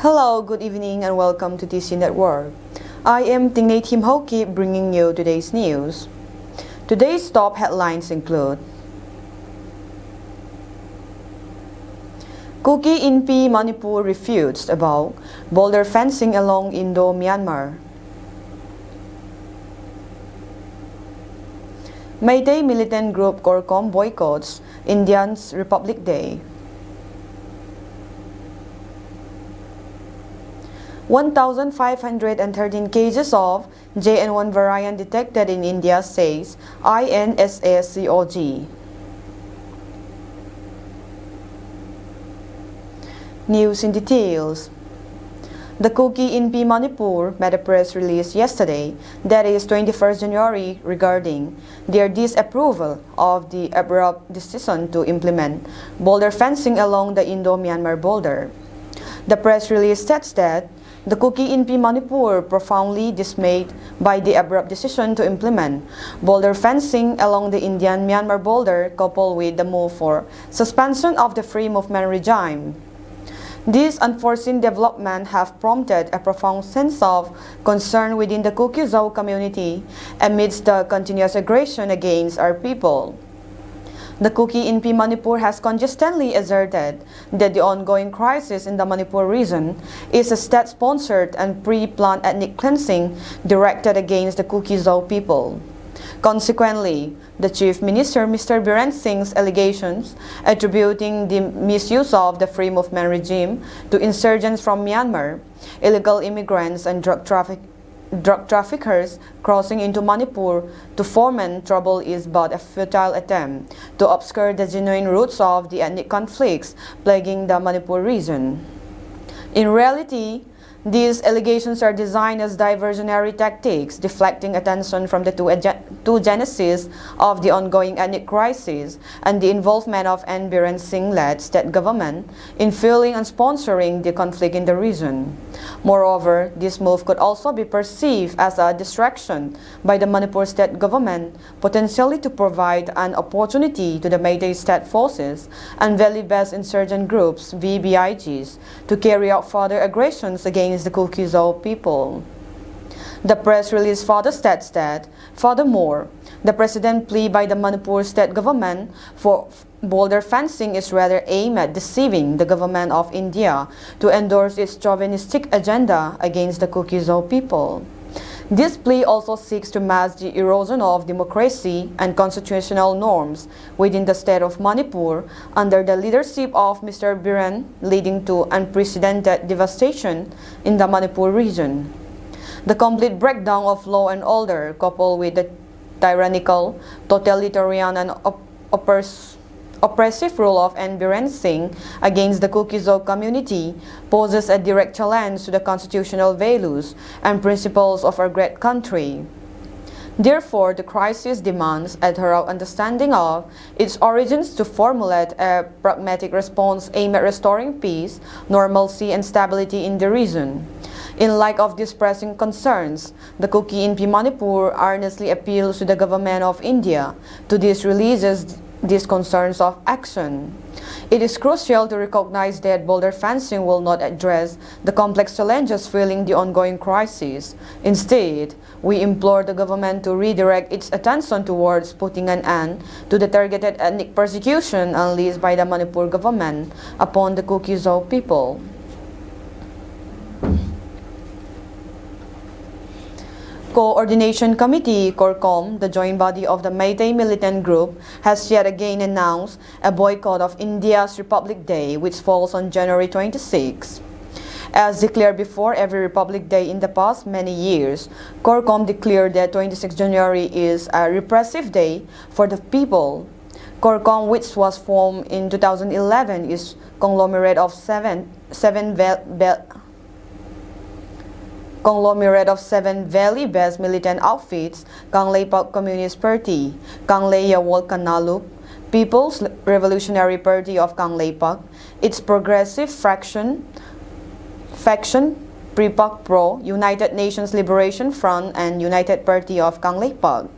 Hello, good evening, and welcome to TC Network. I am Tingnay Tim Hoki bringing you today's news. Today's top headlines include Kuki Inpi Manipur refutes about boulder fencing along Indo-Myanmar. Mayday militant group CORCOM boycotts Indians Republic Day. 1,513 cases of JN1 variant detected in India, says INSACOG. News in details. The Kuki Inpi Manipur made a press release yesterday, that is 21st January, regarding their disapproval of the abrupt decision to implement boulder fencing along the Indo-Myanmar border. The press release states that the Kuki Inpi Manipur profoundly dismayed by the abrupt decision to implement boulder fencing along the Indian-Myanmar border, coupled with the move for suspension of the free movement regime. These unforeseen developments have prompted a profound sense of concern within the Kuki-Zo community amidst the continuous aggression against our people. The Kuki Inpi Manipur has consistently asserted that the ongoing crisis in the Manipur region is a state-sponsored and pre-planned ethnic cleansing directed against the Kuki-Zo people. Consequently, the Chief Minister, Mr. Biren Singh's allegations attributing the misuse of the free movement regime to insurgents from Myanmar, illegal immigrants and drug traffickers crossing into Manipur to foment trouble is but a futile attempt to obscure the genuine roots of the ethnic conflicts plaguing the Manipur region. In reality, these allegations are designed as diversionary tactics, deflecting attention from the two genesis of the ongoing ethnic crisis and the involvement of N. Biren Singh-led state government in fueling and sponsoring the conflict in the region. Moreover, this move could also be perceived as a distraction by the Manipur state government, potentially to provide an opportunity to the Mayday state forces and valley-based insurgent groups, VBIGs, to carry out further aggressions against the Kuki-Zo people. The press release further states that, furthermore, the president plea by the Manipur state government for boulder fencing is rather aimed at deceiving the government of India to endorse its chauvinistic agenda against the Kuki-Zo people. This plea also seeks to mask the erosion of democracy and constitutional norms within the state of Manipur under the leadership of Mr. Biren, leading to unprecedented devastation in the Manipur region. The complete breakdown of law and order, coupled with the tyrannical, totalitarian and oppressive rule of N. Biren Singh against the Kuki-Zo community, poses a direct challenge to the constitutional values and principles of our great country. Therefore, the crisis demands a thorough understanding of its origins to formulate a pragmatic response aimed at restoring peace, normalcy, and stability in the region. In light of these pressing concerns, the Kuki Inpi Manipur earnestly appeals to the government of India to releases these concerns of action. It is crucial to recognize that boulder fencing will not address the complex challenges fueling the ongoing crisis. Instead, we implore the government to redirect its attention towards putting an end to the targeted ethnic persecution unleashed by the Manipur government upon the Kuki-Zo people. Coordination Committee, CORCOM, the joint body of the Mayday militant group, has yet again announced a boycott of India's Republic Day, which falls on January 26. As declared before every Republic Day in the past many years, CORCOM declared that 26 January is a repressive day for the people. CORCOM, which was formed in 2011, is conglomerate of seven valley-based militant outfits: Kangleipak Communist Party, Kangleya Wolkanalup, People's Revolutionary Party of Kangleipak, its progressive faction Pripak Pro, United Nations Liberation Front, and United Party of Kangleipak.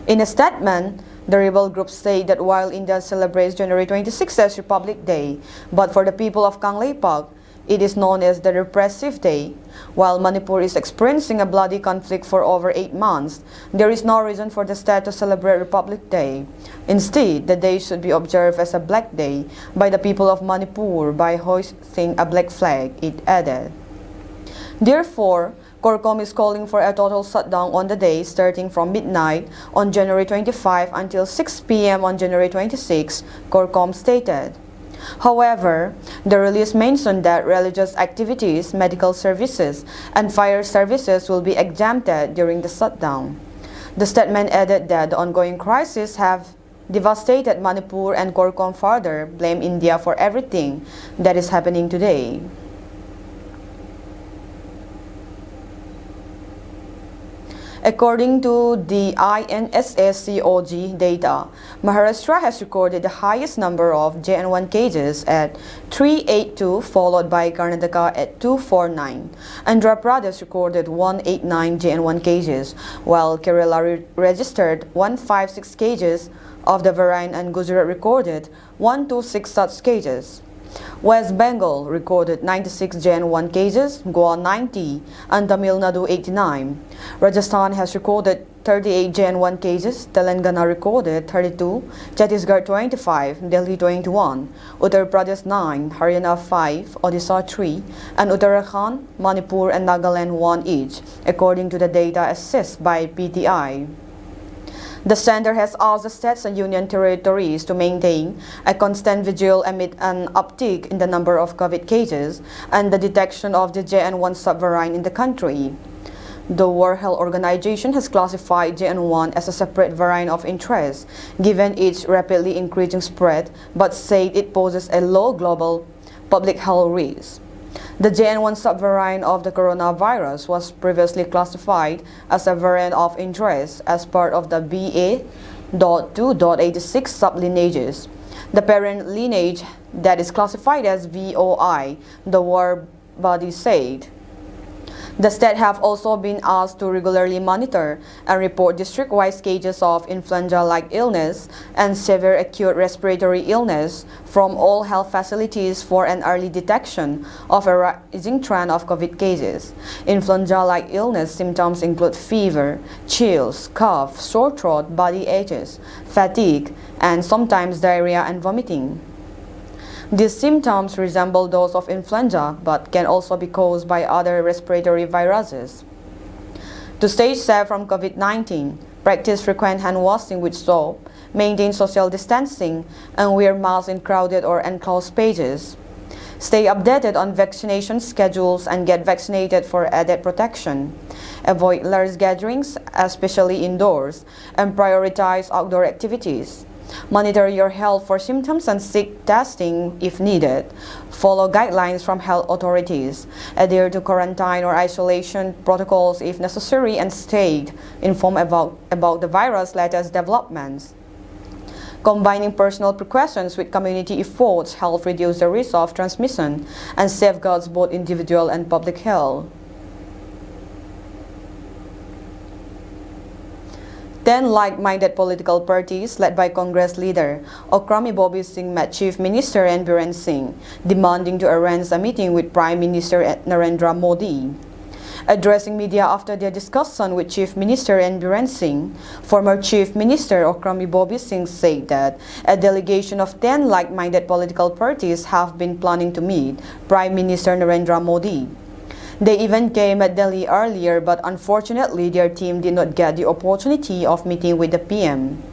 In a statement, the rebel groups say that while India celebrates January 26 as Republic Day, but for the people of Kangleipak, It is known as the Repressive Day. While Manipur is experiencing a bloody conflict for over 8 months, there is no reason for the state to celebrate Republic Day. Instead, the day should be observed as a Black Day by the people of Manipur by hoisting a black flag, it added. Therefore, CORCOM is calling for a total shutdown on the day starting from midnight on January 25 until 6 p.m. on January 26, CORCOM stated. However, the release mentioned that religious activities, medical services, and fire services will be exempted during the shutdown. The statement added that the ongoing crisis have devastated Manipur, and CORCOM further blamed India for everything that is happening today. According to the INSS-CoG data, Maharashtra has recorded the highest number of JN1 cases at 382, followed by Karnataka at 249. Andhra Pradesh recorded 189 JN1 cases, while Kerala registered 156 cases of the variant, and Gujarat recorded 126 such cases. West Bengal recorded 96 JN1 cases, Goa 90, and Tamil Nadu 89. Rajasthan has recorded 38 JN1 cases, Telangana recorded 32, Chhattisgarh 25, Delhi 21, Uttar Pradesh 9, Haryana 5, Odisha 3, and Uttarakhand, Manipur, and Nagaland 1 each, according to the data assessed by PTI. The center has asked the states and union territories to maintain a constant vigil amid an uptick in the number of COVID cases and the detection of the JN1 subvariant in the country. The World Health Organization has classified JN1 as a separate variant of interest, given its rapidly increasing spread, but said it poses a low global public health risk. The JN1 subvariant of the coronavirus was previously classified as a variant of interest as part of the BA.2.86 sublineages. The parent lineage that is classified as VOI, the war body said. The state have also been asked to regularly monitor and report district-wide cases of influenza-like illness and severe acute respiratory illness from all health facilities for an early detection of a rising trend of COVID cases. Influenza-like illness symptoms include fever, chills, cough, sore throat, body aches, fatigue, and sometimes diarrhea and vomiting. These symptoms resemble those of influenza, but can also be caused by other respiratory viruses. To stay safe from COVID-19, practice frequent hand washing with soap, maintain social distancing, and wear masks in crowded or enclosed spaces. Stay updated on vaccination schedules and get vaccinated for added protection. Avoid large gatherings, especially indoors, and prioritize outdoor activities. Monitor your health for symptoms and seek testing if needed. Follow guidelines from health authorities. Adhere to quarantine or isolation protocols if necessary, and stay informed about the virus' latest developments. Combining personal precautions with community efforts help reduce the risk of transmission and safeguards both individual and public health. 10 like-minded political parties led by Congress leader Okrami Bobby Singh met Chief Minister N. Biren Singh, demanding to arrange a meeting with Prime Minister Narendra Modi. Addressing media after their discussion with Chief Minister N. Biren Singh, former Chief Minister Okrami Bobby Singh said that a delegation of 10 like-minded political parties have been planning to meet Prime Minister Narendra Modi. They even came at Delhi earlier, but unfortunately their team did not get the opportunity of meeting with the PM.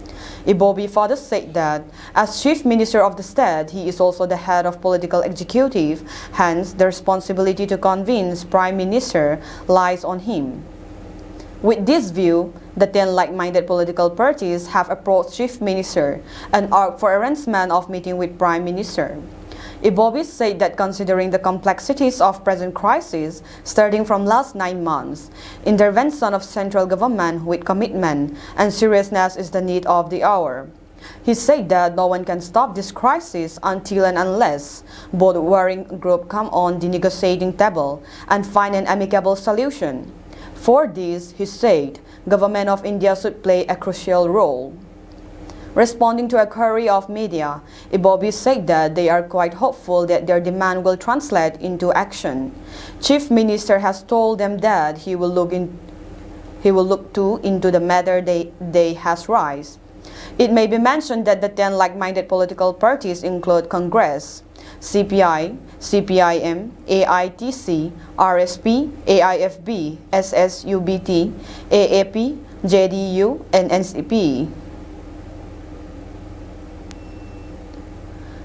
Ibobi further said that, as Chief Minister of the state, he is also the head of political executive, hence the responsibility to convince Prime Minister lies on him. With this view, the 10 like-minded political parties have approached Chief Minister and asked for arrangement of meeting with Prime Minister. Ibobi said that considering the complexities of present crisis starting from last 9 months, intervention of central government with commitment and seriousness is the need of the hour. He said that no one can stop this crisis until and unless both warring groups come on the negotiating table and find an amicable solution. For this, he said, Government of India should play a crucial role. Responding to a query of media, Ibobi said that they are quite hopeful that their demand will translate into action. Chief Minister has told them that he will look into the matter they has raised. It may be mentioned that the 10 like-minded political parties include Congress, CPI, CPIM, AITC, RSP, AIFB, SSUBT, AAP, JDU, and NCP.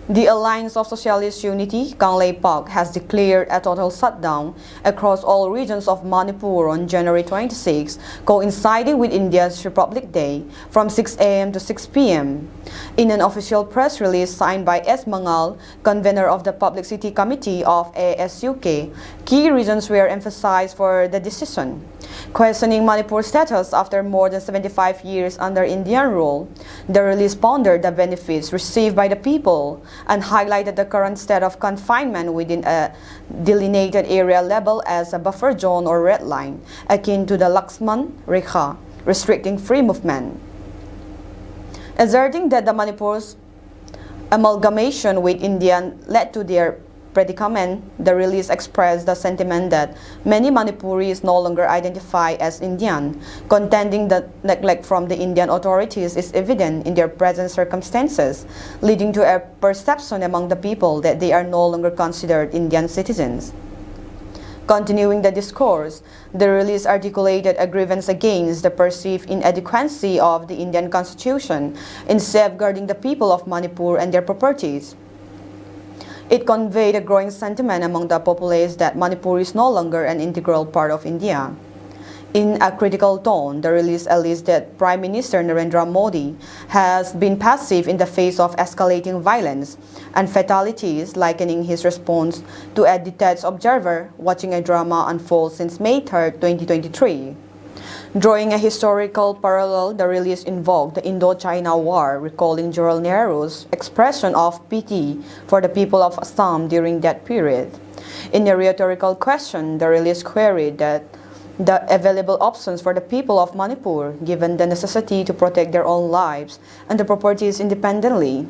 The Alliance of Socialist Unity, Kanglei Pak, has declared a total shutdown across all regions of Manipur on January 26, coinciding with India's Republic Day, from 6 a.m. to 6 p.m. In an official press release signed by S. Mangal, convener of the Publicity Committee of ASUK, key reasons were emphasized for the decision. Questioning Manipur's status after more than 75 years under Indian rule, the release pondered the benefits received by the people and highlighted the current state of confinement within a delineated area labeled as a buffer zone or red line, akin to the Laxman Rekha, restricting free movement. Asserting that the Manipur's amalgamation with India led to their predicament, the release expressed the sentiment that many Manipuris no longer identify as Indian, contending that neglect from the Indian authorities is evident in their present circumstances, leading to a perception among the people that they are no longer considered Indian citizens. Continuing the discourse, the release articulated a grievance against the perceived inadequacy of the Indian constitution in safeguarding the people of Manipur and their properties. It conveyed a growing sentiment among the populace that Manipur is no longer an integral part of India. In a critical tone, the release alleged that Prime Minister Narendra Modi has been passive in the face of escalating violence and fatalities, likening his response to a detached observer watching a drama unfold since May 3, 2023. Drawing a historical parallel, the release invoked the Indo-China War, recalling Jawaharlal Nehru's expression of pity for the people of Assam during that period. In a rhetorical question, the release queried that the available options for the people of Manipur, given the necessity to protect their own lives and their properties independently.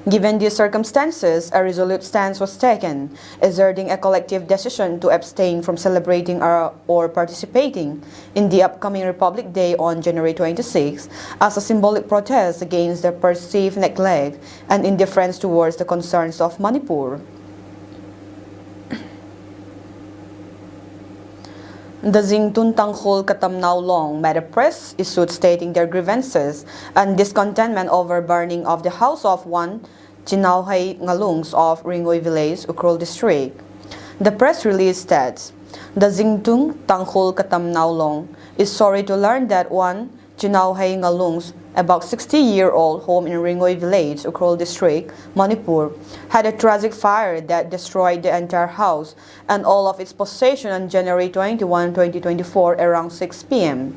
Given these circumstances, a resolute stance was taken, asserting a collective decision to abstain from celebrating or participating in the upcoming Republic Day on January 26 as a symbolic protest against the perceived neglect and indifference towards the concerns of Manipur. The Jingtun Tanghul Katamnao Long met a press issued stating their grievances and discontentment over burning of the house of one Chinauhay Ngalungs of Ringoy Village, Ukhrul District. The press release states, the Jingtun Tanghul Katamnao Long is sorry to learn that one Chinauhay Ngalungs, about 60-year-old home in Ringoy Village, Ukhrul District, Manipur, had a tragic fire that destroyed the entire house and all of its possession on January 21, 2024 around 6 p.m.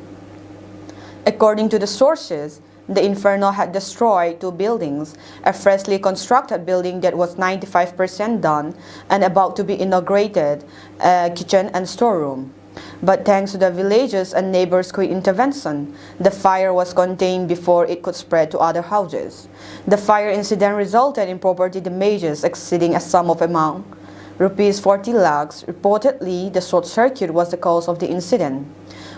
According to the sources, the inferno had destroyed two buildings, a freshly constructed building that was 95% done and about to be inaugurated, a kitchen and storeroom. But thanks to the villagers' and neighbors' quick intervention, the fire was contained before it could spread to other houses. The fire incident resulted in property damages exceeding a sum of amount Rs 40 lakhs. Reportedly, the short circuit was the cause of the incident.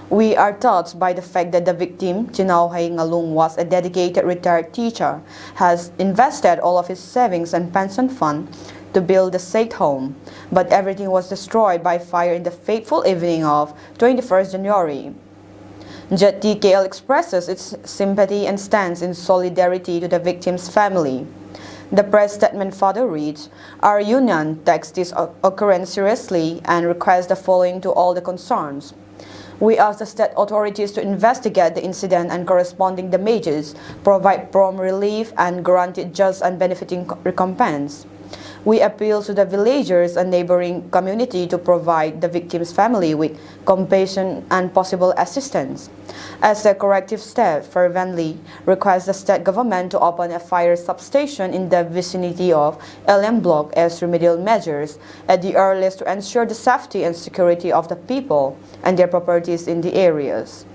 We are touched by the fact that the victim, Chinauhay Ngalung, was a dedicated retired teacher, has invested all of his savings and pension fund to build the said home, but everything was destroyed by fire in the fateful evening of 21st January. JTKL expresses its sympathy and stands in solidarity to the victim's family. The press statement further reads, our union takes this occurrence seriously and requests the following to all the concerns. We ask the state authorities to investigate the incident and corresponding damages, provide prompt relief, and grant just and benefiting recompense. We appeal to the villagers and neighboring community to provide the victim's family with compassion and possible assistance. As a corrective step, fervently request the state government to open a fire substation in the vicinity of LM Block as remedial measures at the earliest to ensure the safety and security of the people and their properties in the areas.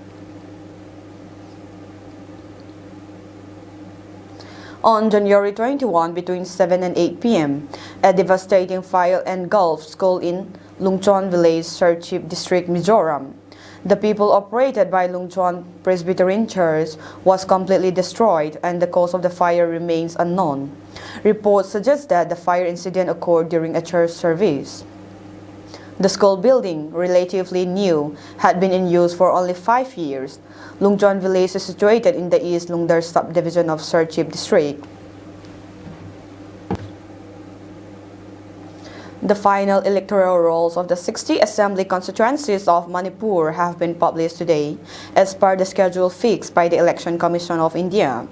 On January 21, between 7 and 8 p.m., a devastating fire engulfed school in Lungchon Village, Serchhip District, Mizoram. The people operated by Lungchon Presbyterian Church was completely destroyed, and the cause of the fire remains unknown. Reports suggest that the fire incident occurred during a church service. The school building, relatively new, had been in use for only 5 years. Lungchon Village is situated in the East Lungdar subdivision of Serchhip District. The final electoral rolls of the 60 assembly constituencies of Manipur have been published today, as per the schedule fixed by the Election Commission of India.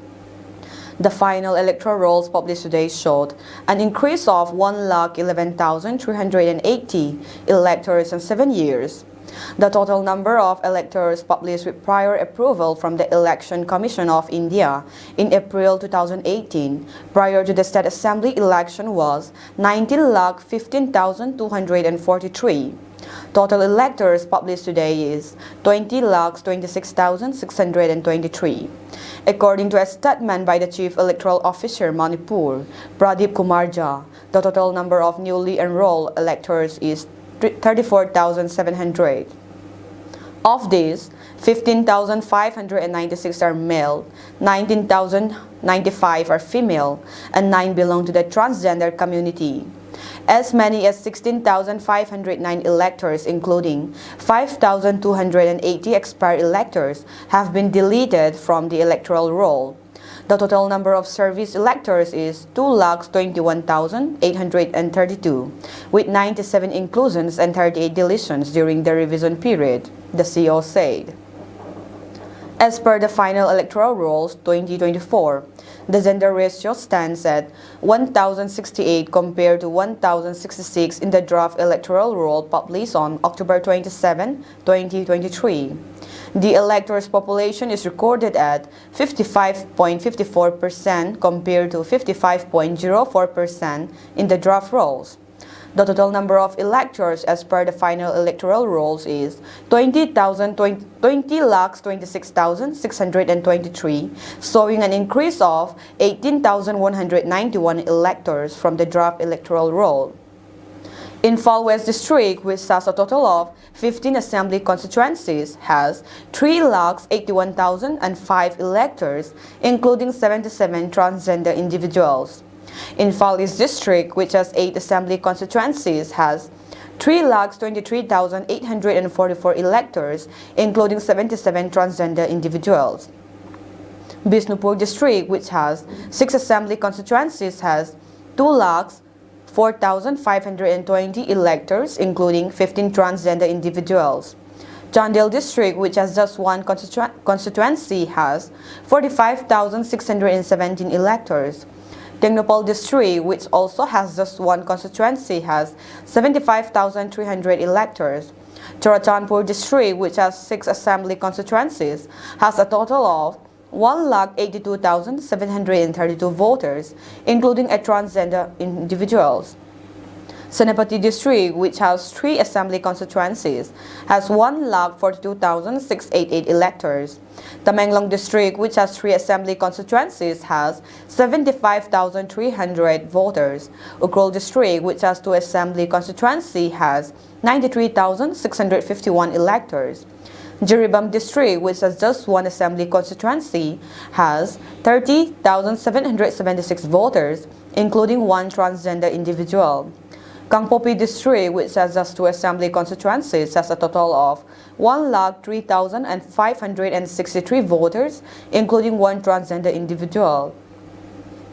The final electoral rolls published today showed an increase of 111,380 electors in 7 years. The total number of electors published with prior approval from the Election Commission of India in April 2018 prior to the State Assembly election was 19,15,243. Total electors published today is 20,26,623. According to a statement by the Chief Electoral Officer Manipur, Pradeep Kumar Jha, the total number of newly enrolled electors is 34,700. Of these, 15,596 are male, 19,095 are female, and 9 belong to the transgender community. As many as 16,509 electors, including 5,280 expired electors, have been deleted from the electoral roll. The total number of service electors is 2,21,832, with 97 inclusions and 38 deletions during the revision period, the CO said. As per the final electoral rolls 2024, the gender ratio stands at 1,068 compared to 1,066 in the draft electoral roll published on October 27, 2023. The electors' population is recorded at 55.54% compared to 55.04% in the draft rolls. The total number of electors as per the final electoral rolls is 20,26,623, showing an increase of 18,191 electors from the draft electoral roll. Imphal West District, which has a total of 15 assembly constituencies, has 3,81,005 electors, including 77 transgender individuals. Imphal East District, which has 8 assembly constituencies, has 3,23,844 electors, including 77 transgender individuals. Bisnupur District, which has 6 assembly constituencies, has 2,04,520 electors, including 15 transgender individuals. Chandel District, which has just 1 constituency, has 45,617 electors. Tengnoupal District, which also has just 1 constituency, has 75,300 electors. Churachandpur District, which has 6 assembly constituencies, has a total of 1,82,732 voters, including a transgender individuals. Senapati District, which has 3 assembly constituencies, has 1,42,688 electors. Tamenglong District, which has 3 assembly constituencies, has 75,300 voters. Ukhrul District, which has 2 assembly constituencies, has 93,651 electors. Jiribam District, which has just 1 assembly constituency, has 30,776 voters, including 1 transgender individual. Kangpopi District, which has just 2 assembly constituencies, has a total of 1,03,563 voters, including 1 transgender individual.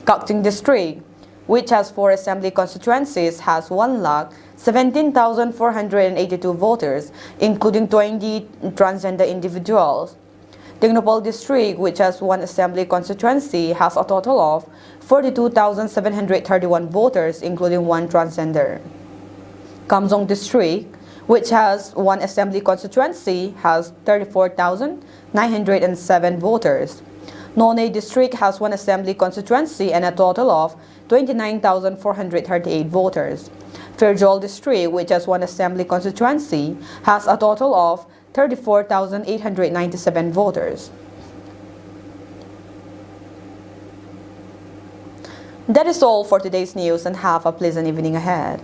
Kakching District, which has 4 assembly constituencies, has 1,17,482 voters, including 20 transgender individuals. Tengnoupal District, which has 1 assembly constituency, has a total of 42,731 voters, including 1 transgender. Kamsong District, which has 1 assembly constituency, has 34,907 voters. Nonay District has 1 assembly constituency and a total of 29,438 voters. Fairjol District, which has 1 assembly constituency, has a total of 34,897 voters. That is all for today's news and have a pleasant evening ahead.